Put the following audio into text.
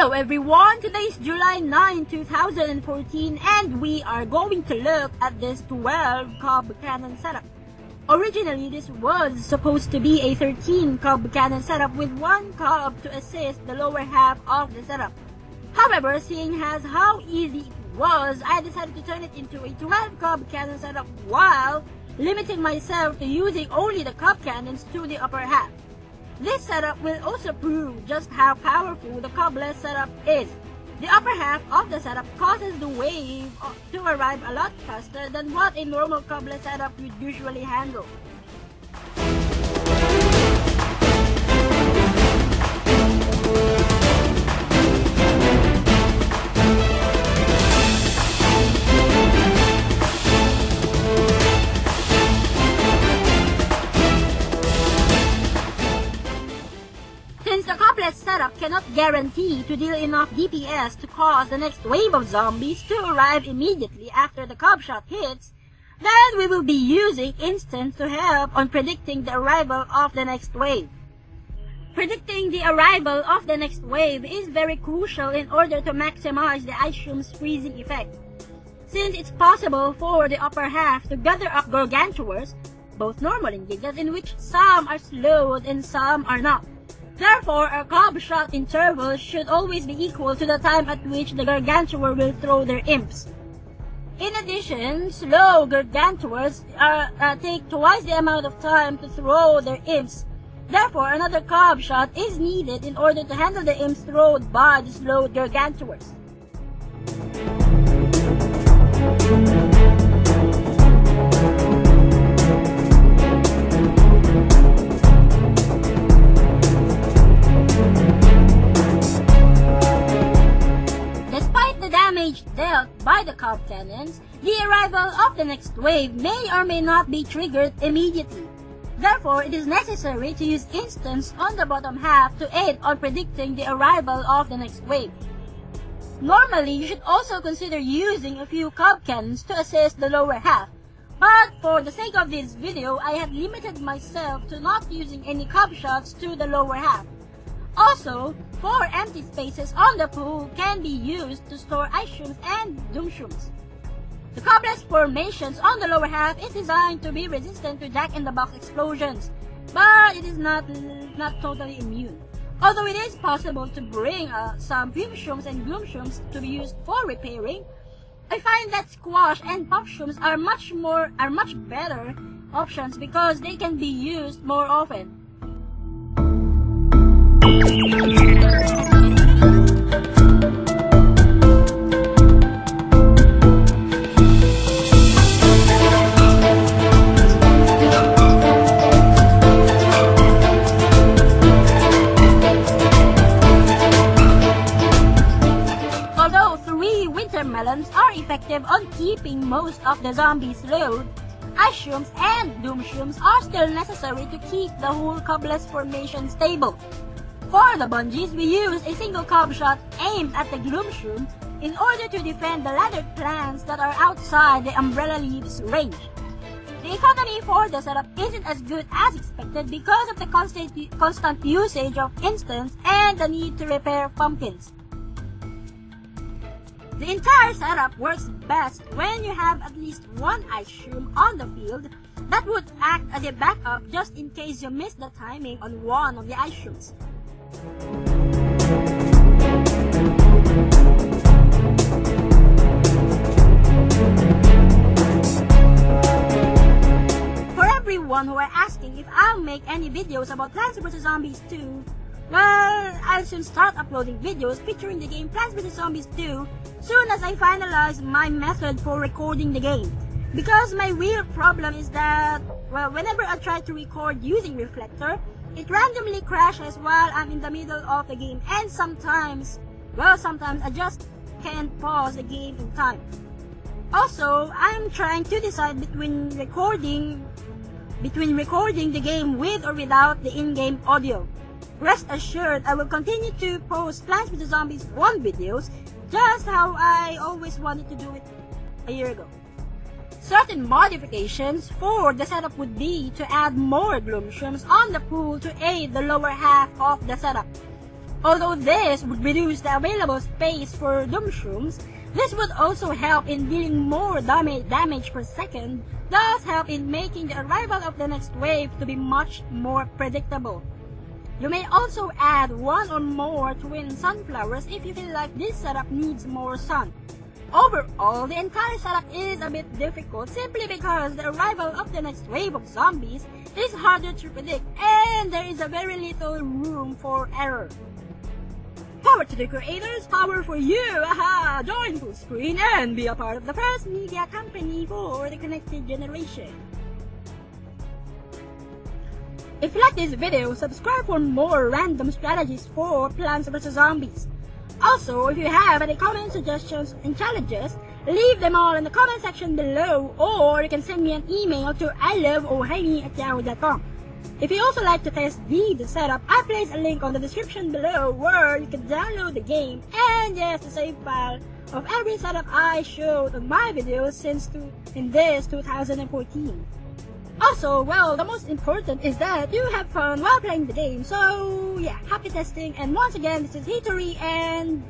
Hello everyone, today is July 9, 2014 and we are going to look at this 12 cob cannon setup. Originally, this was supposed to be a 13 cob cannon setup with 1 cob to assist the lower half of the setup. However, seeing as how easy it was, I decided to turn it into a 12 cob cannon setup while limiting myself to using only the cob cannons to the upper half. This setup will also prove just how powerful the cobless setup is. The upper half of the setup causes the wave to arrive a lot faster than what a normal cobless setup would usually handle. Since the cobless setup cannot guarantee to deal enough DPS to cause the next wave of zombies to arrive immediately after the cob shot hits, then we will be using instants to help on predicting the arrival of the next wave. Predicting the arrival of the next wave is very crucial in order to maximize the ice shroom's freezing effect. Since it's possible for the upper half to gather up gargantuars, both normal and gigas, in which some are slowed and some are not. Therefore, our cob shot interval should always be equal to the time at which the gargantuar will throw their imps. In addition, slow gargantuars take twice the amount of time to throw their imps. Therefore, another cob shot is needed in order to handle the imps thrown by the slow gargantuars. Dealt by the cob cannons, the arrival of the next wave may or may not be triggered immediately. Therefore, it is necessary to use instants on the bottom half to aid on predicting the arrival of the next wave. Normally, you should also consider using a few cob cannons to assist the lower half, but for the sake of this video, I have limited myself to not using any cob shots to the lower half. Also, 4 empty spaces on the pool can be used to store ice shrooms and doom shrooms. The cobless formations on the lower half is designed to be resistant to jack-in-the-box explosions, but it is not totally immune. Although it is possible to bring some fume shrooms and gloom shrooms to be used for repairing, I find that squash and pop shrooms are much better options because they can be used more often. Although 3 wintermelons are effective on keeping most of the zombies slowed, ice shrooms and doom shrooms are still necessary to keep the whole cobless formation stable. For the bungees, we use a single cob shot aimed at the gloom shroom in order to defend the laddered plants that are outside the umbrella leaves range. The economy for the setup isn't as good as expected because of the constant usage of instants and the need to repair pumpkins. The entire setup works best when you have at least 1 ice shroom on the field that would act as a backup just in case you miss the timing on one of the ice shrooms. For everyone who are asking if I'll make any videos about Plants vs Zombies 2, well, I'll soon start uploading videos featuring the game Plants vs Zombies 2 soon as I finalize my method for recording the game. Because my real problem is that, well, whenever I try to record using Reflector, it randomly crashes while I'm in the middle of the game, and sometimes I just can't pause the game in time. Also, I'm trying to decide between recording the game with or without the in-game audio. Rest assured, I will continue to post Plants vs Zombies 1 videos, just how I always wanted to do it a year ago. Certain modifications for the setup would be to add more gloom shrooms on the pool to aid the lower half of the setup. Although this would reduce the available space for doomshrooms, this would also help in dealing more damage per second, thus help in making the arrival of the next wave to be much more predictable. You may also add one or more twin sunflowers if you feel like this setup needs more sun. Overall, the entire setup is a bit difficult simply because the arrival of the next wave of zombies is harder to predict and there is a very little room for error. Power to the creators, power for you! Aha! Join Fullscreen and be a part of the first media company for the connected generation. If you like this video, subscribe for more random strategies for Plants vs Zombies. Also, if you have any comments, suggestions, and challenges, leave them all in the comment section below, or you can send me an email to iloveohiny@yahoo.com. If you also like to test the setup, I place a link on the description below where you can download the game and the save file of every setup I showed on my videos in this 2014. Also, well, the most important is that you have fun while playing the game, so yeah, happy testing, and once again, this is Hitori, and